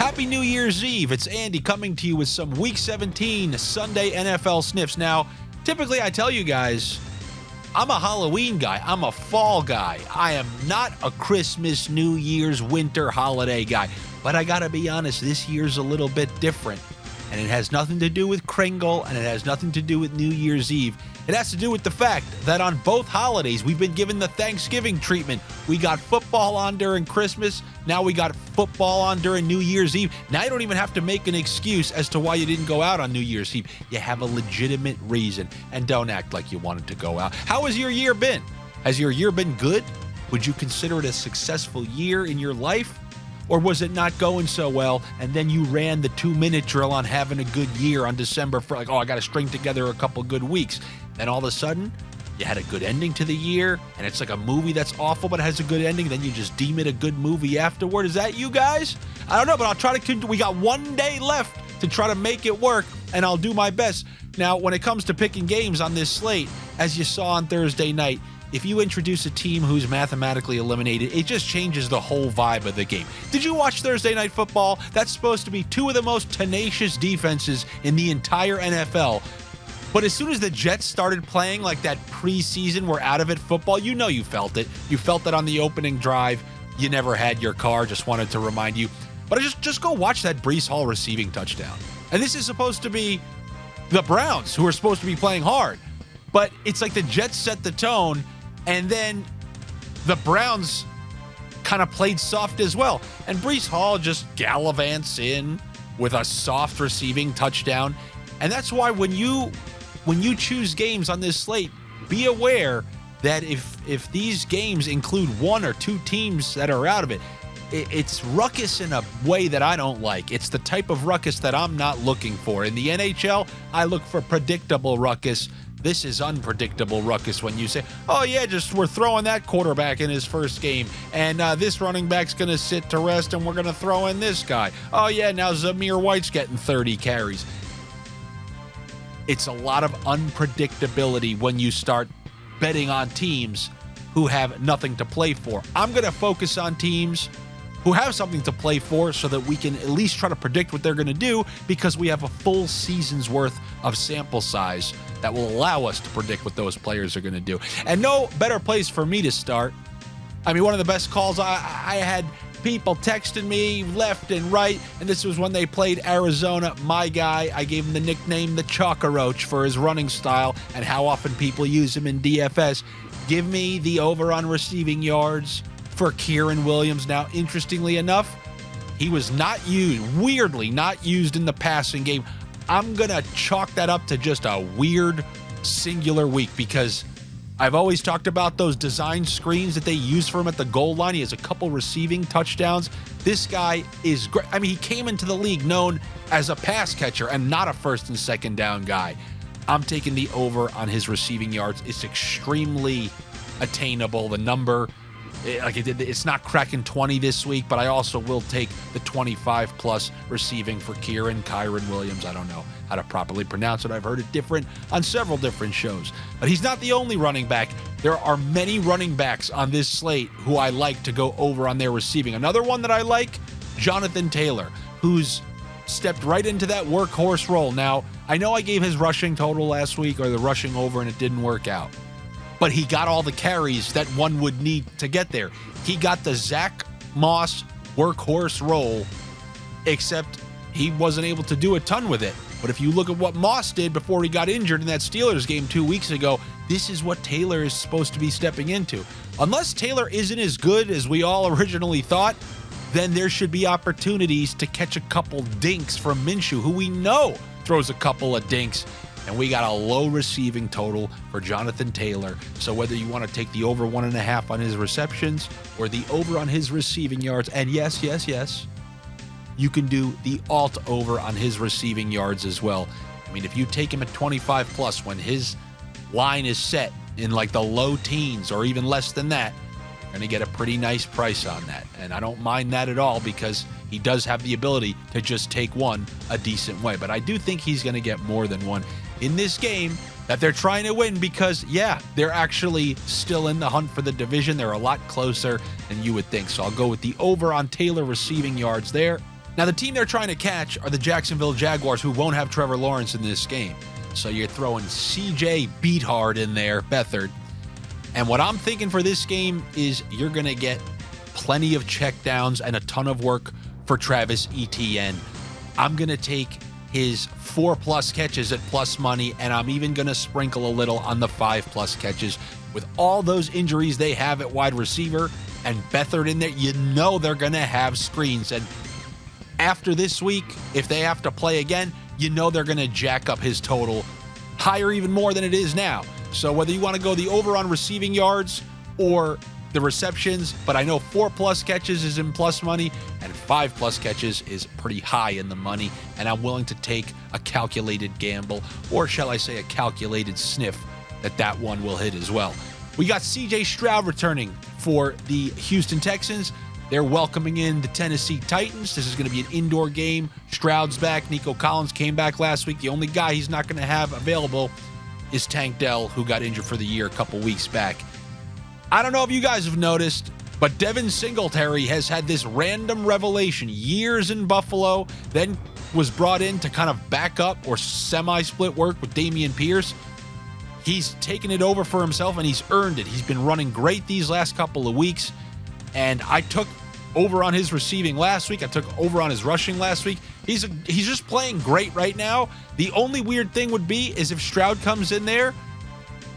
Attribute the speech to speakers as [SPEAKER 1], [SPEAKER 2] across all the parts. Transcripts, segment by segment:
[SPEAKER 1] Happy New Year's Eve. It's Andy coming to you with some Week 17 Sunday NFL Sniffs. Now, typically I tell you guys, I'm a Halloween guy. I'm a fall guy. I am not a Christmas, New Year's, winter holiday guy. But I gotta be honest, this year's a little bit different. And it has nothing to do with Kringle, and it has nothing to do with New Year's Eve. It has to do with the fact that on both holidays, we've been given the Thanksgiving treatment. We got football on during Christmas. Now we got football on during New Year's Eve. Now you don't even have to make an excuse as to why you didn't go out on New Year's Eve. You have a legitimate reason, and don't act like you wanted to go out. How has your year been? Has your year been good? Would you consider it a successful year in your life? Or was it not going so well, and then you ran the 2-minute drill on having a good year on December for like, oh, I got to string together a couple good weeks. Then all of a sudden, you had a good ending to the year, and it's like a movie that's awful but has a good ending, then you just deem it a good movie afterward. Is that you guys? I don't know, but I'll try to, we got one day left to try to make it work, and I'll do my best. Now, when it comes to picking games on this slate, as you saw on Thursday night, if you introduce a team who's mathematically eliminated, it just changes the whole vibe of the game. Did you watch Thursday Night Football? That's supposed to be two of the most tenacious defenses in the entire NFL. But as soon as the Jets started playing like that preseason, we're out of it football, you know you felt it. You felt it on the opening drive. You never had your car, just wanted to remind you. But just go watch that Breece Hall receiving touchdown. And this is supposed to be the Browns, who are supposed to be playing hard. But it's like the Jets set the tone, and then the Browns kind of played soft as well. And Breece Hall just gallivants in with a soft receiving touchdown. And that's why when you choose games on this slate, be aware that if these games include one or two teams that are out of it, it's ruckus in a way that I don't like. It's the type of ruckus that I'm not looking for. In the NHL, I look for predictable ruckus. This is unpredictable ruckus when you say, oh yeah, just we're throwing that quarterback in his first game, and this running back's going to sit to rest, and we're going to throw in this guy. Oh yeah, now Zamir White's getting 30 carries. It's a lot of unpredictability when you start betting on teams who have nothing to play for. I'm going to focus on teams who have something to play for so that we can at least try to predict what they're going to do, because we have a full season's worth of sample size that will allow us to predict what those players are going to do. And no better place for me to start. I mean, one of the best calls, I had people texting me left and right, and this was when they played Arizona. My guy, I gave him the nickname the Chocaroach for his running style and how often people use him in DFS. Give me the over on receiving yards for Kieran Williams. Now, interestingly enough, he was not used, weirdly not used in the passing game. I'm going to chalk that up to just a weird singular week, because I've always talked about those design screens that they use for him at the goal line. He has a couple receiving touchdowns. This guy is great. I mean, he came into the league known as a pass catcher and not a first and second down guy. I'm taking the over on his receiving yards. It's extremely attainable. The number, it's not cracking 20 this week, but I also will take the 25 plus receiving for Kyren Williams. I don't know how to properly pronounce it. I've heard it different on several different shows, but he's not the only running back. There are many running backs on this slate who I like to go over on their receiving. Another one that I like, Jonathan Taylor, who's stepped right into that workhorse role. Now, I know I gave his rushing total last week, or the rushing over, and it didn't work out. But he got all the carries that one would need to get there. He got the Zach Moss workhorse role, except he wasn't able to do a ton with it. But if you look at what Moss did before he got injured in that Steelers game 2 weeks ago, this is what Taylor is supposed to be stepping into. Unless Taylor isn't as good as we all originally thought, then there should be opportunities to catch a couple dinks from Minshew, who we know throws a couple of dinks. And we got a low receiving total for Jonathan Taylor. So whether you want to take the over 1.5 on his receptions or the over on his receiving yards, and yes, you can do the alt over on his receiving yards as well. I mean, if you take him at 25 plus when his line is set in like the low teens or even less than that, you're going to get a pretty nice price on that. And I don't mind that at all, because he does have the ability to just take one a decent way. But I do think he's going to get more than one in this game that they're trying to win, because, yeah, they're actually still in the hunt for the division. They're a lot closer than you would think. So I'll go with the over on Taylor receiving yards there. Now, the team they're trying to catch are the Jacksonville Jaguars, who won't have Trevor Lawrence in this game. So you're throwing CJ Beathard in there, Beathard. And what I'm thinking for this game is you're going to get plenty of checkdowns and a ton of work for Travis Etienne. I'm going to take his 4+ catches at plus money, and I'm even going to sprinkle a little on the 5+ catches. With all those injuries they have at wide receiver and Beathard in there, you know they're going to have screens. And after this week, if they have to play again, you know they're going to jack up his total higher even more than it is now. So whether you want to go the over on receiving yards or the receptions, but I know 4+ catches is in plus money and 5+ catches is pretty high in the money, and I'm willing to take a calculated gamble, or shall I say a calculated sniff, that one will hit as well. We got CJ Stroud returning for the Houston Texans. They're welcoming in the Tennessee Titans. This is going to be an indoor game. Stroud's back. Nico Collins came back last week. The only guy he's not going to have available is Tank Dell, who got injured for the year a couple weeks back. I don't know if you guys have noticed, but Devin Singletary has had this random revelation. Years in Buffalo, then was brought in to kind of back up or semi-split work with Dameon Pierce. He's taken it over for himself, and he's earned it. He's been running great these last couple of weeks, and I took over on his receiving last week. I took over on his rushing last week. He's just playing great right now. The only weird thing would be is if Stroud comes in there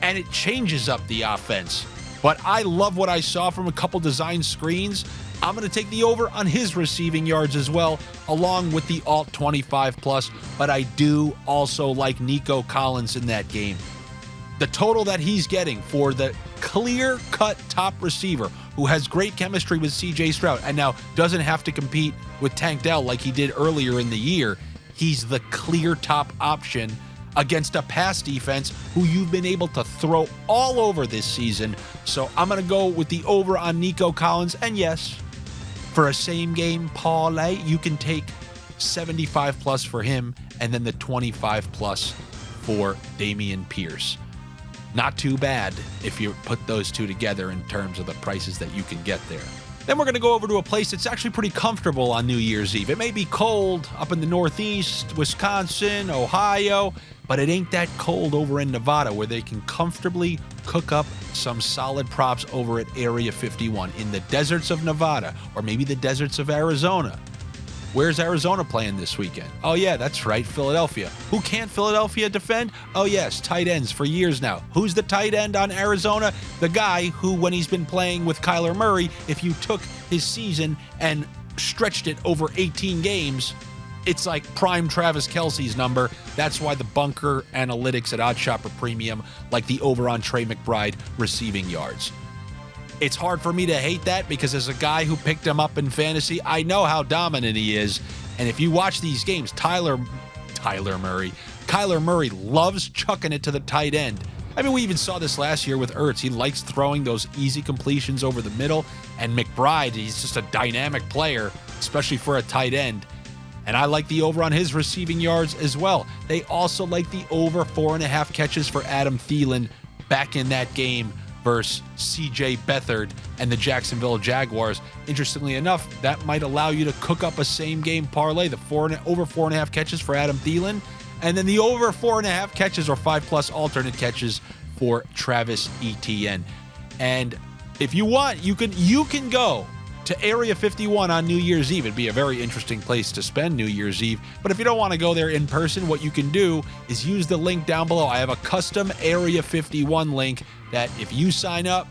[SPEAKER 1] and it changes up the offense. But I love what I saw from a couple design screens. I'm going to take the over on his receiving yards as well, along with the alt 25+. But I do also like Nico Collins in that game. The total that he's getting for the clear-cut top receiver who has great chemistry with CJ Stroud and now doesn't have to compete with Tank Dell like he did earlier in the year. He's the clear top option against a pass defense who you've been able to throw all over this season. So I'm going to go with the over on Nico Collins. And yes, for a same-game parlay, you can take 75+ for him and then the 25+ for Dameon Pierce. Not too bad if you put those two together in terms of the prices that you can get there. Then we're going to go over to a place that's actually pretty comfortable on New Year's Eve. It may be cold up in the Northeast, Wisconsin, Ohio, but it ain't that cold over in Nevada, where they can comfortably cook up some solid props over at Area 51 in the deserts of Nevada, or maybe the deserts of Arizona. Where's Arizona playing this weekend? Oh, yeah, that's right, Philadelphia. Who can't Philadelphia defend? Oh, yes, tight ends for years now. Who's the tight end on Arizona? The guy who, when he's been playing with Kyler Murray, if you took his season and stretched it over 18 games, it's like prime Travis Kelce's number. That's why the bunker analytics at OddsShopper Premium like the over on Trey McBride receiving yards. It's hard for me to hate that because as a guy who picked him up in fantasy, I know how dominant he is. And if you watch these games, Kyler Murray loves chucking it to the tight end. I mean, we even saw this last year with Ertz. He likes throwing those easy completions over the middle. And McBride, he's just a dynamic player, especially for a tight end. And I like the over on his receiving yards as well. They also like the over 4.5 catches for Adam Thielen back in that game versus CJ Beathard and the Jacksonville Jaguars. Interestingly enough, that might allow you to cook up a same-game parlay, the over 4.5 catches for Adam Thielen, and then the over 4.5 catches or 5+ alternate catches for Travis Etienne. And if you want, you can go to Area 51 on New Year's Eve. It'd be a very interesting place to spend New Year's Eve. But if you don't want to go there in person, what you can do is use the link down below. I have a custom Area 51 link that if you sign up,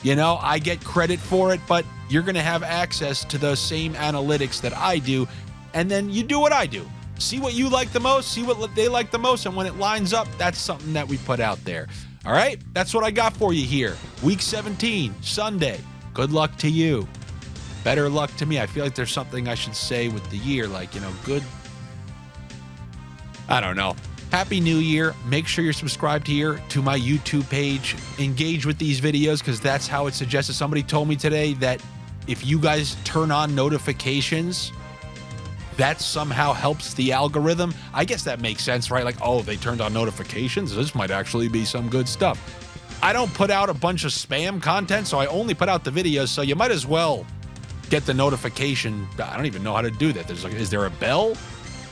[SPEAKER 1] you know, I get credit for it, but you're going to have access to those same analytics that I do. And then you do what I do. See what you like the most, see what they like the most, and when it lines up, that's something that we put out there. All right? That's what I got for you here. Week 17, Sunday. Good luck to you. Better luck to me. I feel like there's something I should say with the year, like, you know, good. I don't know. Happy New Year. Make sure you're subscribed here to my YouTube page. Engage with these videos because that's how it's suggested. Somebody told me today that if you guys turn on notifications, that somehow helps the algorithm. I guess that makes sense, right? Like, oh, they turned on notifications. This might actually be some good stuff. I don't put out a bunch of spam content, so I only put out the videos, so you might as well get the notification. I don't even know how to do that. Is there a bell?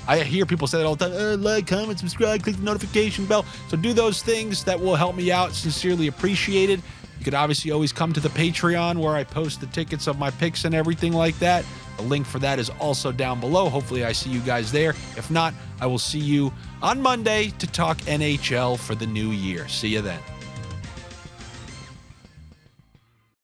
[SPEAKER 1] I hear people say that all the time. Like, comment, subscribe, click the notification bell. So do those things. That will help me out. Sincerely appreciated. You could obviously always come to the Patreon where I post the tickets of my picks and everything like that. The link for that is also down below. Hopefully I see you guys there. If not, I will see you on Monday to talk NHL for the new year. See you then.